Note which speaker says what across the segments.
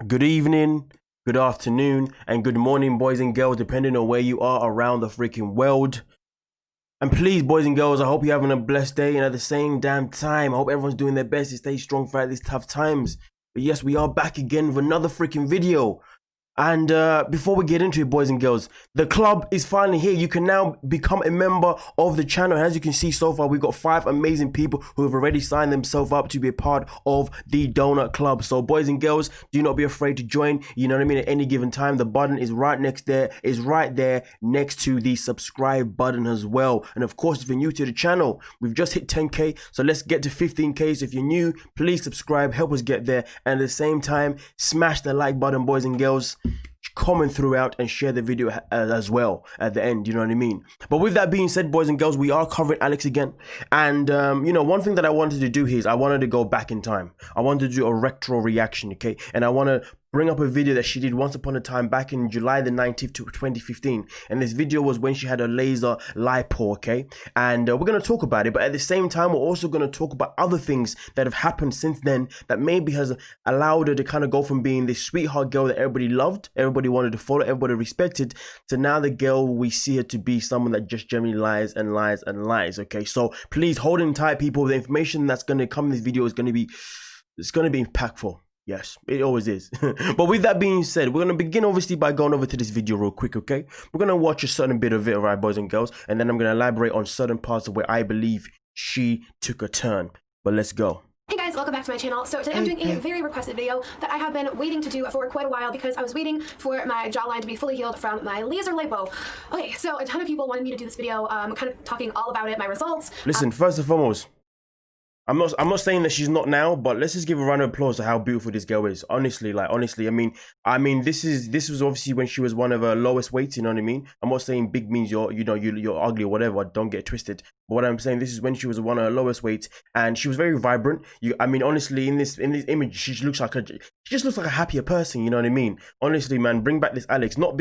Speaker 1: Good evening, good afternoon, and good morning, boys and girls, depending on where you are around the freaking world. And please, boys and girls, I hope you're having a blessed day, and at the same damn time, I hope everyone's doing their best to stay strong throughout these tough times. But yes, we are back again with another freaking video. And before we get into it, boys and girls, the club is finally here. You can now become a member of the channel. And as you can see so far, we've got 5 amazing people who have already signed themselves up to be a part of the Donut Club. So boys and girls, do not be afraid to join. You know what I mean? At any given time, the button is right there next to the subscribe button as well. And of course, if you're new to the channel, we've just hit 10K. So let's get to 15K. So if you're new, please subscribe, help us get there. And at the same time, smash the like button, boys and girls. Comment throughout and share the video as well at the end, you know what I mean? But with that being said, boys and girls, we are covering Alex again. And you know, one thing that I wanted to do here is I wanted to go back in time. I wanted to do a retro reaction, okay? And I want to bring up a video that she did once upon a time back in July the 19th to 2015. And this video was when she had a laser lipo, okay? And we're going to talk about it, but at the same time, we're also going to talk about other things that have happened since then that maybe has allowed her to kind of go from being this sweetheart girl that everybody loved, everybody wanted to follow, everybody respected, to now the girl we see her to be someone that just generally lies and lies and lies, okay? So please hold in tight, people. The information that's going to come in this video is going to be, it's going to be impactful. Yes, it always is. But with that being said, we're going to begin obviously by going over to this video real quick, okay? We're going to watch a certain bit of it, alright, boys and girls, and then I'm going to elaborate on certain parts of where I believe she took a turn. But let's go.
Speaker 2: Hey guys, welcome back to my channel. So today I'm doing a very requested video that I have been waiting to do for quite a while because I was waiting for my jawline to be fully healed from my laser lipo. Okay, so a ton of people wanted me to do this video, kind of talking all about it, my results.
Speaker 1: Listen, first and foremost, I'm not saying that she's not now, but let's just give a round of applause to how beautiful this girl is. Honestly, I mean, this was obviously when she was one of her lowest weights. You know what I mean? I'm not saying big means you're ugly or whatever. Don't get it twisted. But what I'm saying, this is when she was one of her lowest weights, and she was very vibrant. I mean, honestly, in this image, she just looks like a happier person. You know what I mean? Honestly, man, bring back this Alex. Not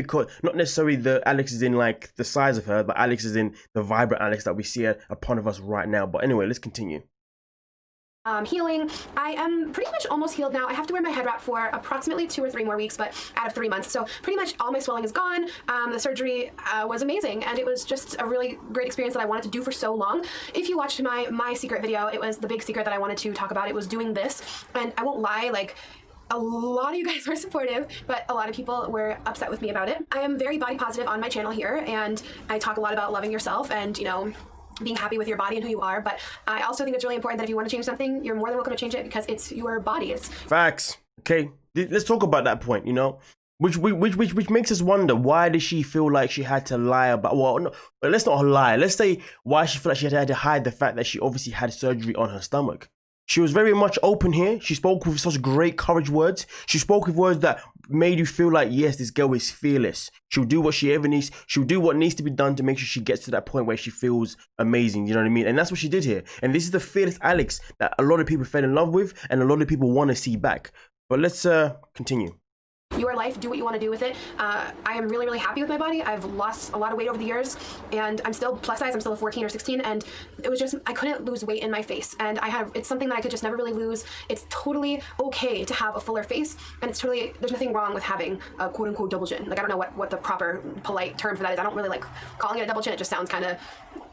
Speaker 1: necessarily the Alex is in like the size of her, but Alex is in the vibrant Alex that we see upon of us right now. But anyway, let's continue.
Speaker 2: Healing. I am pretty much almost healed now. I have to wear my head wrap for approximately 2 or 3 more weeks, but out of 3 months. So pretty much all my swelling is gone. The surgery was amazing, and it was just a really great experience that I wanted to do for so long. If you watched my secret video, it was the big secret that I wanted to talk about. It was doing this, and I won't lie, like, a lot of you guys were supportive, but a lot of people were upset with me about it. I am very body positive on my channel here, and I talk a lot about loving yourself and, you know, being happy with your body and who you are. But I also think it's really important that if you want to change something, you're more than welcome to change it because it's your body. It's
Speaker 1: facts. Okay, let's talk about that point, you know, which makes us wonder, why did she feel like she had to lie about, well, no, let's not lie, let's say why she felt like she had to hide the fact that she obviously had surgery on her stomach. She was very much open here. She spoke with such great courage words. She spoke with words that made you feel like, yes, this girl is fearless. She'll do what she ever needs. She'll do what needs to be done to make sure she gets to that point where she feels amazing. You know what I mean? And that's what she did here. And this is the fearless Alex that a lot of people fell in love with and a lot of people want to see back. But let's continue.
Speaker 2: Your life, do what you want to do with it. I am really, really happy with my body. I've lost a lot of weight over the years, and I'm still plus size. I'm still a 14 or 16, and it was just, I couldn't lose weight in my face, and it's something that I could just never really lose. It's totally okay to have a fuller face, and it's totally, there's nothing wrong with having a quote unquote double chin. Like, I don't know what the proper polite term for that is. I don't really like calling it a double chin. It just sounds kind of,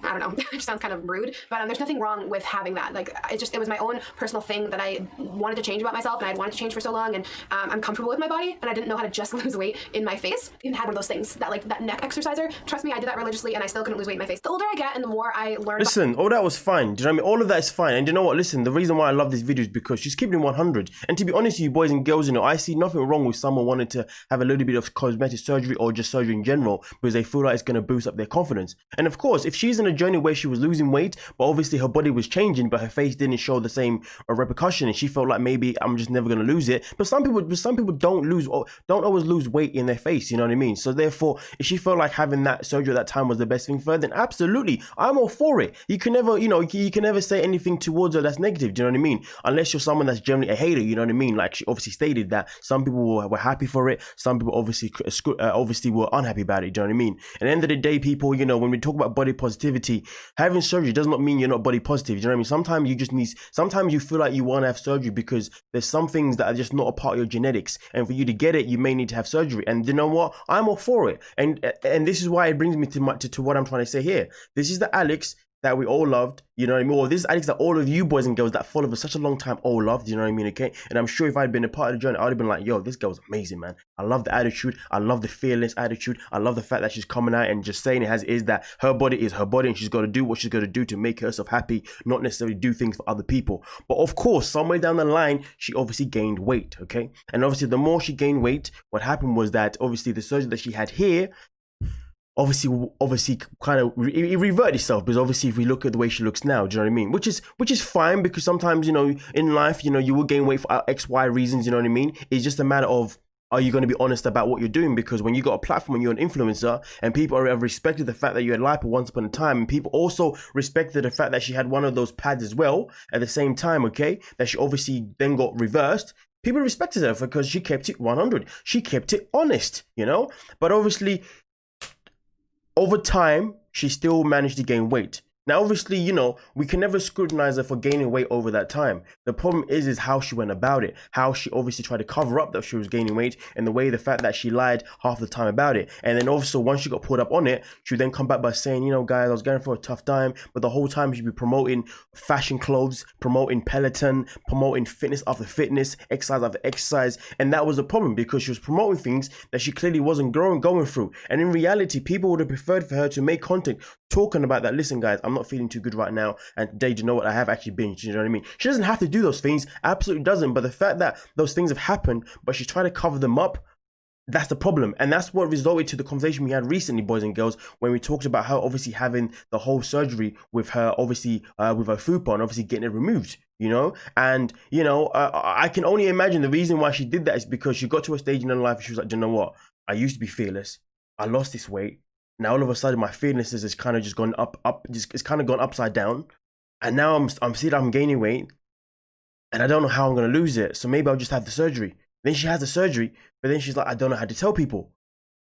Speaker 2: I don't know, it just sounds kind of rude, but there's nothing wrong with having that. Like, it was my own personal thing that I wanted to change about myself, and I'd wanted to change for so long, and I'm comfortable with my body, and I didn't know how to just lose weight in my face. I even had one of those things, that neck exerciser. Trust me, I did that religiously, and I still couldn't lose weight in my face. The older I get and the more I learn.
Speaker 1: Listen, all that was fine. Do you know what I mean? All of that is fine. And you know what? Listen, the reason why I love this video is because she's keeping it 100. And to be honest with you, boys and girls, you know, I see nothing wrong with someone wanting to have a little bit of cosmetic surgery or just surgery in general because they feel like it's going to boost up their confidence. And of course, if she's in a journey where she was losing weight, but obviously her body was changing, but her face didn't show the same repercussion, and she felt like maybe I'm just never going to lose it. But some people don't always lose weight in their face, you know what I mean? So therefore, if she felt like having that surgery at that time was the best thing for her, then absolutely, I'm all for it. You can never, you know, you can never say anything towards her that's negative, do you know what I mean? Unless you're someone that's generally a hater, you know what I mean? Like, she obviously stated that some people were happy for it, some people obviously were unhappy about it, do you know what I mean? At the end of the day, people, you know, when we talk about body positivity, positivity. Having surgery does not mean you're not body positive. You know what I mean? Sometimes you just need, sometimes you feel like you want to have surgery because there's some things that are just not a part of your genetics. And for you to get it, you may need to have surgery. And you know what? I'm all for it. And this is why it brings me to what I'm trying to say here. This is the Alex that we all loved, you know what I mean? Or this is Alex that all of you boys and girls that followed for such a long time all loved, you know what I mean, okay? And I'm sure if I'd been a part of the journey, I would have been like, yo, this girl's amazing, man. I love the attitude. I love the fearless attitude. I love the fact that she's coming out and just saying it as is, that her body is her body and she's got to do what she's got to do to make herself happy, not necessarily do things for other people. But of course, somewhere down the line, she obviously gained weight, okay? And obviously, the more she gained weight, what happened was that obviously the surgery that she had here, obviously kind of it reverted itself, because obviously if we look at the way she looks now, do you know what I mean, which is fine, because sometimes, you know, in life, you know, you will gain weight for XY reasons, you know what I mean. It's just a matter of, are you going to be honest about what you're doing? Because when you got a platform and you're an influencer, and people have respected the fact that you had lipo once upon a time, and people also respected the fact that she had one of those pads as well at the same time, okay, that she obviously then got reversed. People respected her because she kept it 100. She kept it honest, you know. But obviously, over time, she still managed to gain weight. Now, obviously, you know, we can never scrutinize her for gaining weight over that time. The problem is how she went about it, how she obviously tried to cover up that she was gaining weight, and the fact that she lied half the time about it. And then also, once she got pulled up on it, she would then come back by saying, you know, guys, I was going for a tough time. But the whole time she'd be promoting fashion clothes, promoting Peloton, promoting fitness after fitness, exercise after exercise. And that was the problem, because she was promoting things that she clearly wasn't going through. And in reality, people would have preferred for her to make content talking about that. Listen, guys, I'm not feeling too good right now, and today, do you know what, I have actually binged, you know what I mean? She doesn't have to do those things, absolutely doesn't, but the fact that those things have happened, but she's trying to cover them up, that's the problem. And that's what resulted to the conversation we had recently, boys and girls, when we talked about her obviously having the whole surgery with her, obviously with her fupa, and obviously getting it removed, you know. And you know, I can only imagine the reason why she did that is because she got to a stage in her life and she was like, do you know what, I used to be fearless, I lost this weight, now all of a sudden my fearlessness is kind of just gone it's kind of gone upside down, and now I'm seeing I'm gaining weight, and I don't know how I'm going to lose it, so maybe I'll just have the surgery. Then she has the surgery, but then she's like, I don't know how to tell people.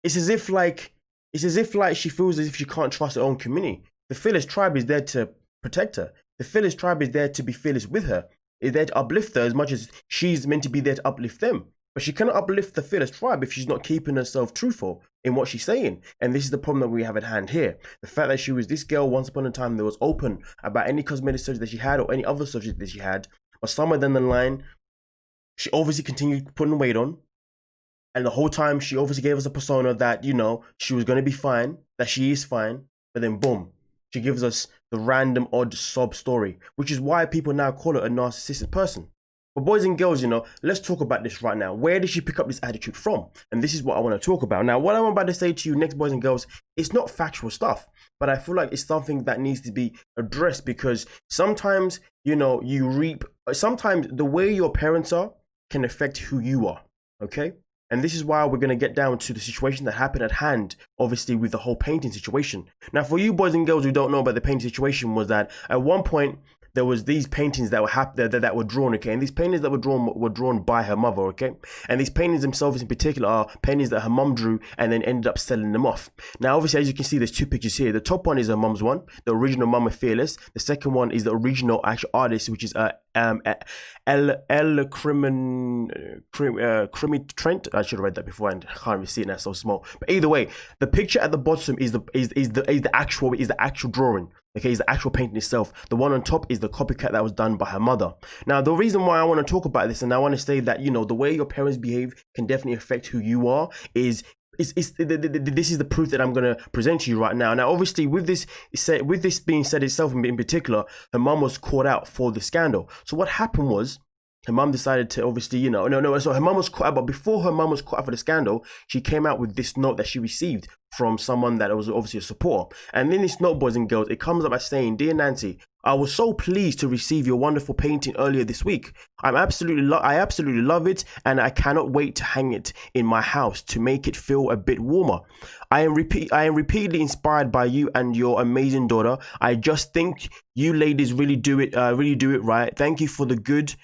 Speaker 1: It's as if like she feels as if she can't trust her own community. The fearless tribe is there to protect her. The fearless tribe is there to be fearless with her. Is there to uplift her as much as she's meant to be there to uplift them. But she cannot uplift the fearless tribe if she's not keeping herself truthful in what she's saying. And this is the problem that we have at hand here. The fact that she was this girl once upon a time that was open about any cosmetic surgery that she had or any other surgery that she had. But somewhere down the line, she obviously continued putting weight on. And the whole time, she obviously gave us a persona that, you know, she was going to be fine, that she is fine. But then, boom, she gives us the random odd sob story, which is why people now call her a narcissistic person. But boys and girls, you know, let's talk about this right now. Where did she pick up this attitude from? And this is what I want to talk about. Now, what I'm about to say to you next, boys and girls, it's not factual stuff, but I feel like it's something that needs to be addressed, because sometimes, you know, sometimes the way your parents are can affect who you are, okay? And this is why we're going to get down to the situation that happened at hand, obviously, with the whole painting situation. Now, for you boys and girls who don't know about the painting situation, was that at one point, there was these paintings that were that were drawn, okay? And these paintings that were drawn by her mother, okay? And these paintings themselves in particular are paintings that her mum drew and then ended up selling them off. Now, obviously, as you can see, there's two pictures here. The top one is her mum's one, the original Mama Fearless. The second one is the original actual artist, which is Crimi Trent. I should have read that before, and I can't even see it now, it's so small. But either way, the picture at the bottom is the actual drawing. Okay, is the actual painting itself. The one on top is the copycat that was done by her mother. Now, the reason why I want to talk about this, and I want to say that, you know, the way your parents behave can definitely affect who you are, this is the proof that I'm going to present to you right now. Now, obviously, with this being said itself in particular, her mum was caught out for the scandal. So what happened was, her mum decided to obviously, you know, so her mum was caught out, but before her mum was caught out for the scandal, she came out with this note that she received from someone that was obviously a supporter. And in this note, boys and girls, it comes up by saying, "Dear Nancy, I was so pleased to receive your wonderful painting earlier this week. I absolutely love it, and I cannot wait to hang it in my house to make it feel a bit warmer. I am repeatedly inspired by you and your amazing daughter. I just think you ladies really do it right. Thank you for the good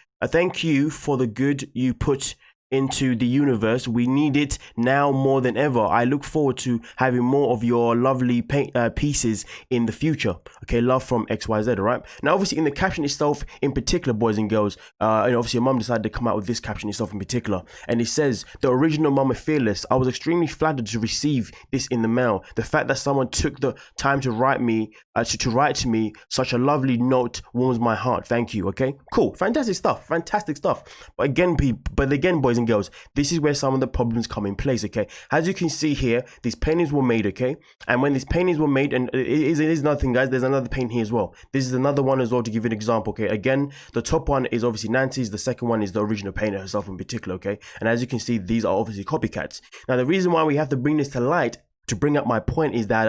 Speaker 1: you put into the universe. We need it now more than ever. I look forward to having more of your lovely pieces in the future. Okay, love from XYZ. All right. Now, obviously, in the caption itself, in particular, boys and girls, and obviously, your mum decided to come out with this caption itself in particular, and it says, "The original Mama Fearless. I was extremely flattered to receive this in the mail. The fact that someone took the time to write me, to write to me such a lovely note warms my heart. Thank you." Okay, cool, fantastic stuff, fantastic stuff. But again, boys and girls, this is where some of the problems come in place. Okay, as you can see here, these paintings were made. Okay, and when these paintings were made, and it is nothing, guys. There's another painting here as well. This is another one as well, to give you an example. Okay, again, the top one is obviously Nancy's. The second one is the original painter herself in particular. Okay, and as you can see, these are obviously copycats. Now, the reason why we have to bring this to light, to bring up my point, is that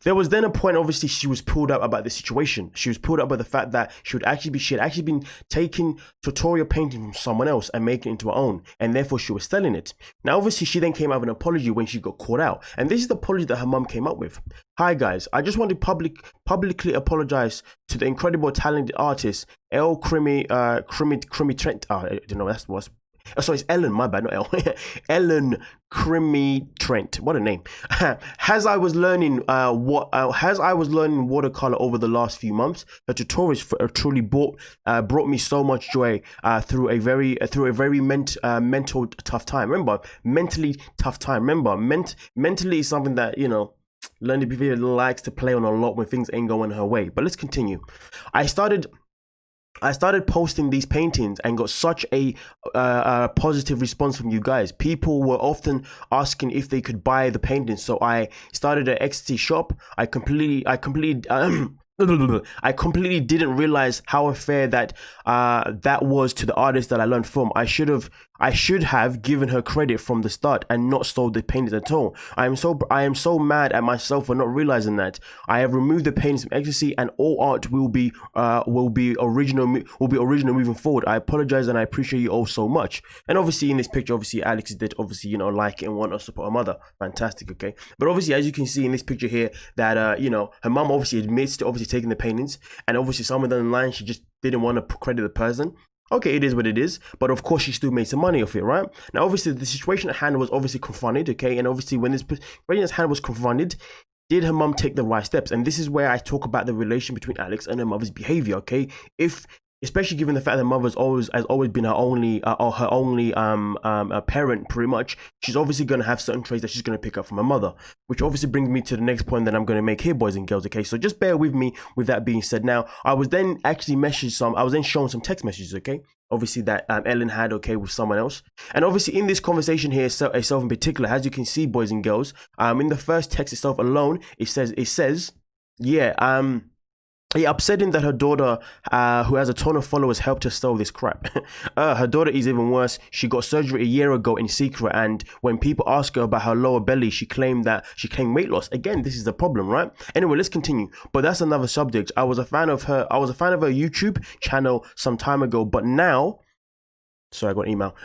Speaker 1: there was then a point, obviously, she was pulled up about the situation. She was pulled up by the fact that she had actually been taking tutorial painting from someone else and making it into her own, and therefore she was selling it. Now, obviously, she then came out with an apology when she got caught out, and this is the apology that her mum came up with. "Hi guys, I just want to publicly apologize to the incredible talented artist El Crimi Trent." I don't know, that's what's. Oh, sorry, it's Ellen, my bad, not El. Ellen Crimi Trent. What a name. As I was learning watercolor over the last few months, the tutorials truly brought me so much joy through a very mental tough time. Remember, mentally tough time. Remember, mentally is something that, you know, LearningToBeFearless likes to play on a lot when things ain't going her way. But let's continue. I started posting these paintings and got such a positive response from you guys. People were often asking if they could buy the paintings, so I started an Etsy shop. I completely didn't realize how unfair that was to the artist that I learned from. I should have given her credit from the start and not sold the paintings at all. I am so mad at myself for not realizing that. I have removed the paintings from Ecstasy, and all art will be original moving forward. I apologize and I appreciate you all so much. And obviously in this picture, obviously Alex did obviously, you know, like it and want to support her mother. Fantastic, okay. But obviously, as you can see in this picture here, that you know, her mom obviously admits to obviously taking the paintings, and obviously somewhere down the line she just didn't want to credit the person. Okay, it is what it is, but of course she still made some money off it, right? Now, obviously, the situation at hand was obviously confronted, okay? And obviously, when this situation at hand was confronted, did her mum take the right steps? And this is where I talk about the relation between Alex and her mother's behavior, okay? Especially given the fact that mother's has always been her only parent, pretty much, she's obviously going to have certain traits that she's going to pick up from her mother, which obviously brings me to the next point that I'm going to make here, boys and girls. Okay, so just bear with me. With that being said, now I was then shown some text messages, okay, obviously that Ellen had, okay, with someone else, and obviously in this conversation here itself in particular, as you can see, boys and girls, in the first text itself alone, it says, yeah, upsetting that her daughter, who has a ton of followers, helped her sell this crap. Her daughter is even worse. She got surgery a year ago in secret, and when people ask her about her lower belly, she claimed weight loss. Again, this is the problem, right? Anyway, let's continue. But that's another subject. I was a fan of her YouTube channel some time ago, but now... Sorry, I got an email.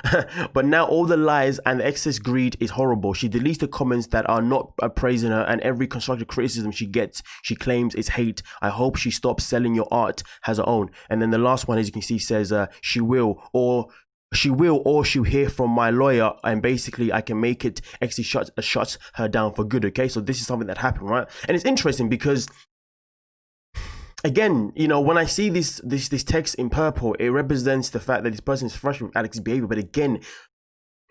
Speaker 1: But now all the lies and the excess greed is horrible. She deletes the comments that are not praising her, and every constructive criticism she gets, she claims is hate. I hope she stops selling your art as her own. And then the last one, as you can see, says she will, or she'll hear from my lawyer, and basically I can make it actually shuts her down for good. Okay, so this is something that happened, right? And it's interesting because, again, you know, when I see this text in purple, it represents the fact that this person is frustrated with Alex's behavior. But again,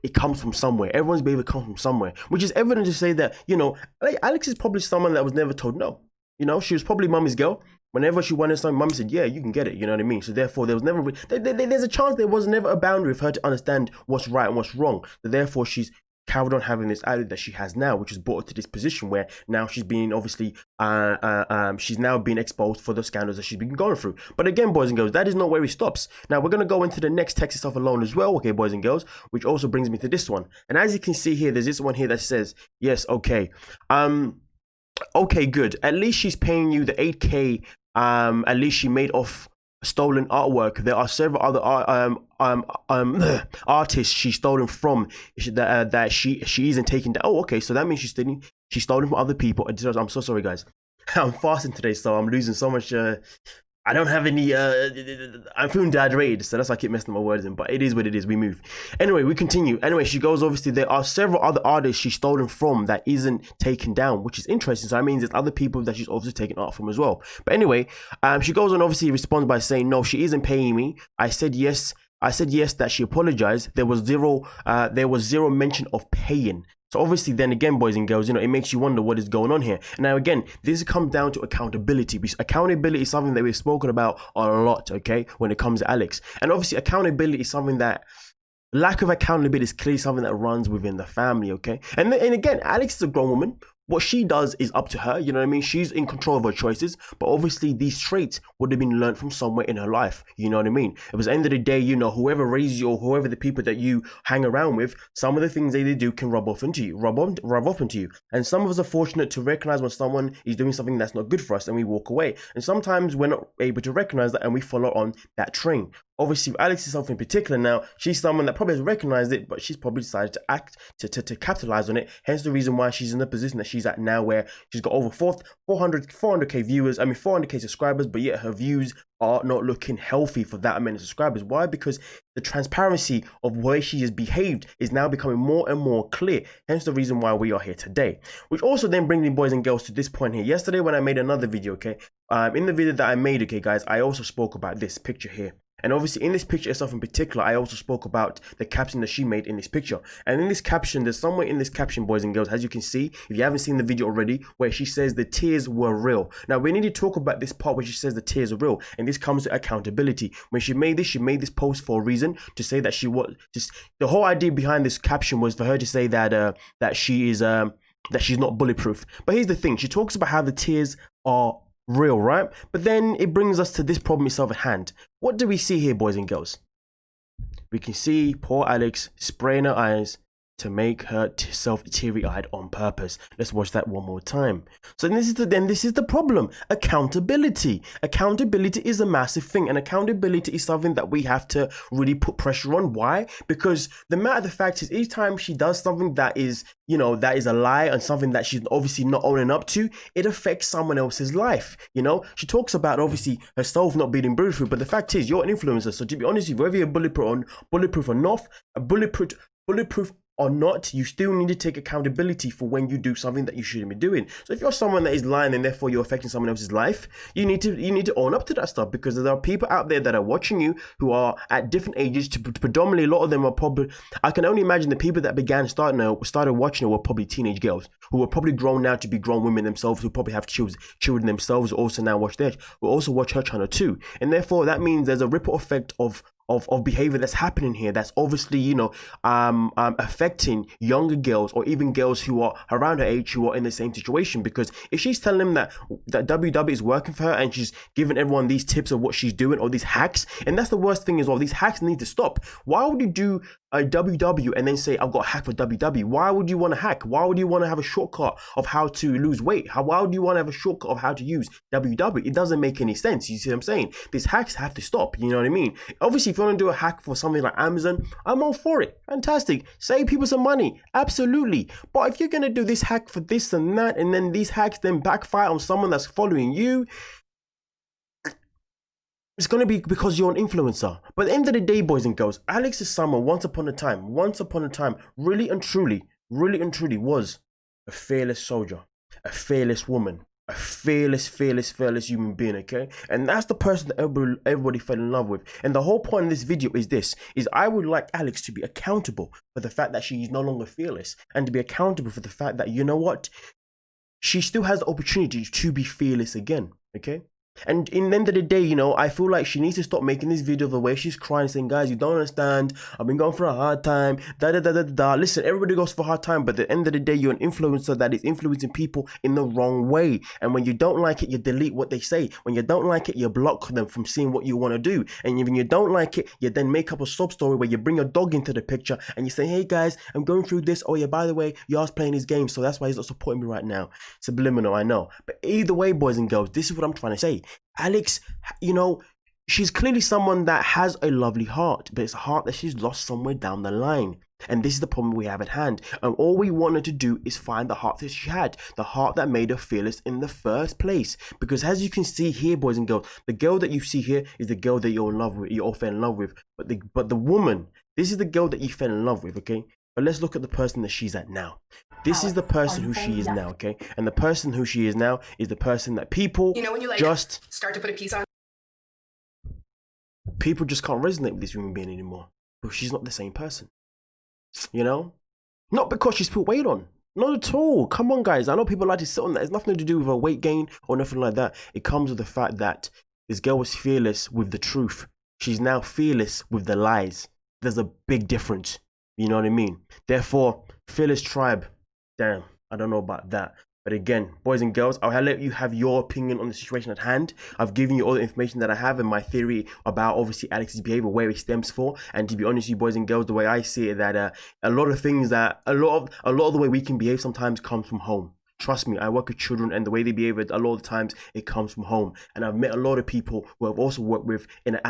Speaker 1: it comes from somewhere. Everyone's behavior comes from somewhere, which is evident to say that, you know, Alex is probably someone that was never told no. You know, she was probably mommy's girl. Whenever she wanted something, mum said, yeah, you can get it. You know what I mean? So therefore, there was never, there's a chance there was never a boundary for her to understand what's right and what's wrong. So therefore, she's carried on having this attitude that she has now, which has brought her to this position where now she's being obviously she's now being exposed for the scandals that she's been going through. But again, boys and girls, that is not where it stops. Now we're going to go into the next text itself alone as well, okay, boys and girls, which also brings me to this one. And as you can see here, there's this one here that says, yes, okay, okay, good, at least she's paying you the 8k, at least she made off stolen artwork. There are several other artists she's stolen from that she isn't taking down. Oh, okay, so that means she's stolen from other people. I'm so sorry, guys. I'm fasting today, so I'm losing so much I don't have any, I'm feeling dehydrated, so that's why I keep messing my words in, but it is what it is, we move. Anyway, we continue. Anyway, she goes, obviously, there are several other artists she's stolen from that isn't taken down, which is interesting, so that means there's other people that she's obviously taken art from as well. But anyway, she goes on, obviously responds by saying, no, she isn't paying me. I said yes, that she apologized. There was zero mention of paying. So obviously then again, boys and girls, it makes you wonder what is going on here. Now again, this comes down to accountability, because accountability is something that we've spoken about a lot, okay, when it comes to Alex. And obviously accountability is something that, lack of accountability is clearly something that runs within the family, okay? And again, Alex is a grown woman. What she does is up to her, you know what I mean? She's in control of her choices, but obviously these traits would have been learned from somewhere in her life, you know what I mean? It was the end of the day, whoever raised you or whoever the people that you hang around with, some of the things they do can rub off into you. And some of us are fortunate to recognize when someone is doing something that's not good for us and we walk away. And sometimes we're not able to recognize that and we follow on that train. Obviously, Alex herself in particular now, she's someone that probably has recognized it, but she's probably decided to act, to capitalize on it. Hence the reason why she's in the position that she's at now, where she's got over 400k viewers, 400k subscribers, but yet her views are not looking healthy for that many subscribers. Why? Because the transparency of the way she has behaved is now becoming more and more clear. Hence the reason why we are here today. Which also then brings me, boys and girls, to this point here. Yesterday when I made another video, okay, in the video that I made, okay guys, I also spoke about this picture here. And obviously in this picture itself in particular, I also spoke about the caption that she made in this picture. And in this caption, there's somewhere in this caption, boys and girls, as you can see, if you haven't seen the video already, where she says the tears were real. Now we need to talk about this part where she says the tears are real. And this comes to accountability. When she made this post for a reason, to say that she was just, the whole idea behind this caption was for her to say that that she's not bulletproof. But here's the thing, she talks about how the tears are real, right? But then it brings us to this problem itself at hand. What do we see here, boys and girls? We can see poor Alex spraying her eyes to make herself teary-eyed on purpose. Let's watch that one more time. So this is the problem. Accountability. Accountability is a massive thing, and accountability is something that we have to really put pressure on. Why? Because the matter of the fact is, each time she does something that is, that is a lie and something that she's obviously not owning up to, it affects someone else's life. She talks about obviously herself not being bulletproof, but the fact is, you're an influencer. So to be honest with you, whether you're bulletproof or not, you still need to take accountability for when you do something that you shouldn't be doing. So if you're someone that is lying and therefore you're affecting someone else's life, you need to own up to that stuff, because there are people out there that are watching you who are at different ages. Predominantly, a lot of them are probably, I can only imagine the people that started watching it were probably teenage girls who were probably grown now to be grown women themselves, who probably have children themselves, who also now watch her channel too. And therefore that means there's a ripple effect of behavior that's happening here, that's obviously affecting younger girls, or even girls who are around her age who are in the same situation. Because if she's telling them that WW is working for her, and she's giving everyone these tips of what she's doing, or these hacks, and that's the worst thing as well, these hacks need to stop. Why would you do a WW and then say I've got a hack for WW? Why would you want to hack? Why would you want to have a shortcut of how to lose weight? Why would you want to have a shortcut of how to use WW? It doesn't make any sense. You see what I'm saying? These hacks have to stop, you know what I mean? Obviously, if you want to do a hack for something like Amazon, I'm all for it. Fantastic. Save people some money. Absolutely. But if you're going to do this hack for this and that, and then these hacks then backfire on someone that's following you, it's going to be because you're an influencer. But at the end of the day, boys and girls, Alex is someone once upon a time, really and truly was a fearless soldier, a fearless woman, a fearless human being, okay? And that's the person that everybody fell in love with. And the whole point of this video is I would like Alex to be accountable for the fact that she is no longer fearless, and to be accountable for the fact that, you know what, she still has the opportunity to be fearless again, okay? And in the end of the day, I feel like she needs to stop making this video the way she's crying, saying, guys, you don't understand, I've been going for a hard time, Listen, everybody goes for a hard time, but at the end of the day, you're an influencer that is influencing people in the wrong way. And when you don't like it, you delete what they say. When you don't like it, you block them from seeing what you want to do. And when you don't like it, you then make up a sub story where you bring a dog into the picture and you say, hey guys, I'm going through this. Oh yeah, by the way, Yar's playing his game, so that's why he's not supporting me right now. Subliminal, I know. But either way, boys and girls, this is what I'm trying to say. Alex, she's clearly someone that has a lovely heart, but it's a heart that she's lost somewhere down the line. And this is the problem we have at hand. And all we wanted to do is find the heart that she had, the heart that made her fearless in the first place. Because as you can see here, boys and girls, the girl that you see here is the girl that you're in love with, you all fell in love with. But the woman, this is the girl that you fell in love with, okay? But let's look at the person that she's at now. This is the person who she is now, okay? And the person who she is now is the person that people
Speaker 2: when you
Speaker 1: just
Speaker 2: start to put a piece on.
Speaker 1: People just can't resonate with this human being anymore. Because she's not the same person. You know? Not because she's put weight on. Not at all. Come on, guys. I know people like to sit on that. It's nothing to do with a weight gain or nothing like that. It comes with the fact that this girl was fearless with the truth. She's now fearless with the lies. There's a big difference. You know what I mean? Therefore, fearless tribe. Damn, I don't know about that. But again, boys and girls, I'll let you have your opinion on the situation at hand. I've given you all the information that I have and my theory about obviously Alex's behavior, where it stems for. And to be honest with you, boys and girls, the way I see it, that a lot of things that a lot of the way we can behave sometimes comes from home. Trust me, I work with children, and the way they behave, a lot of the times it comes from home. And I've met a lot of people who I've also worked with in an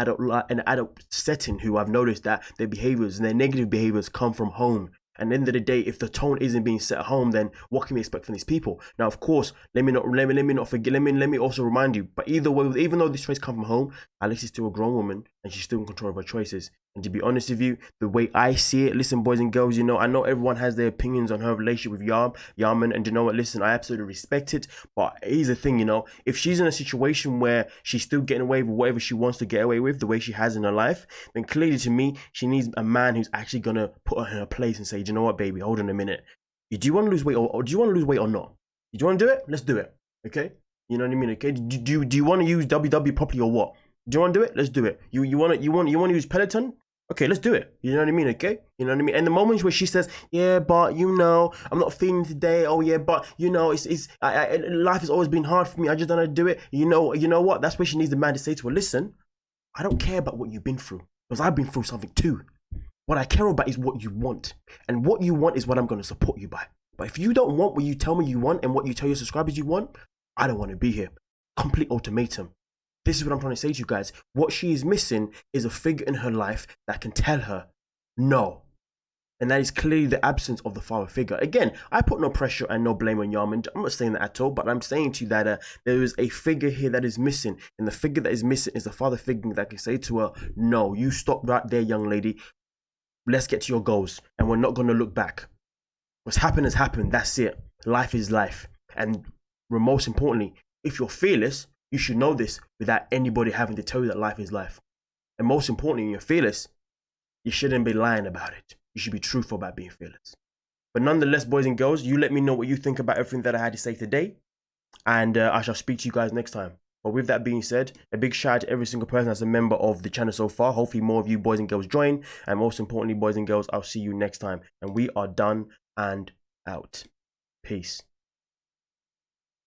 Speaker 1: adult setting who I've noticed that their behaviors and their negative behaviors come from home. And at the end of the day, if the tone isn't being set at home, then what can we expect from these people? Now, of course, let me also remind you. But either way, even though these traits come from home, Alex is still a grown woman, and she's still in control of her choices. And to be honest with you, the way I see it, listen, boys and girls, you know, I know everyone has their opinions on her relationship with Yarman, and you know what, listen, I absolutely respect it. But here's the thing, you know, if she's in a situation where she's still getting away with whatever she wants to get away with, the way she has in her life, then clearly to me, she needs a man who's actually gonna put her in her place and say, do you know what, baby, hold on a minute. Do you want to lose weight or do you want to lose weight or not? Do you want to do it? Let's do it. Okay? You know what I mean? Okay? Do you want to use WW properly or what? Do you want to do it? Let's do it. You want to use Peloton? Okay, let's do it. You know what I mean? Okay? You know what I mean? And the moments where she says, yeah, but you know, I'm not feeling today. Oh yeah, but you know, life has always been hard for me. I just don't know how to do it. You know what? That's where she needs the man to say to her, listen, I don't care about what you've been through, because I've been through something too. What I care about is what you want. And what you want is what I'm going to support you by. But if you don't want what you tell me you want and what you tell your subscribers you want, I don't want to be here. Complete ultimatum. This is what I'm trying to say to you guys. What she is missing is a figure in her life that can tell her no. And that is clearly the absence of the father figure. Again, I put no pressure and no blame on Yarman. I'm not saying that at all, but I'm saying to you that there is a figure here that is missing. And the figure that is missing is the father figure that can say to her, no, you stop right there, young lady. Let's get to your goals. And we're not going to look back. What's happened has happened. That's it. Life is life. And most importantly, if you're fearless, you should know this without anybody having to tell you that life is life. And most importantly, when you're fearless, you shouldn't be lying about it. You should be truthful about being fearless. But nonetheless, boys and girls, you let me know what you think about everything that I had to say today. And I shall speak to you guys next time. But with that being said, a big shout out to every single person that's a member of the channel so far. Hopefully more of you boys and girls join. And most importantly, boys and girls, I'll see you next time. And we are done and out. Peace.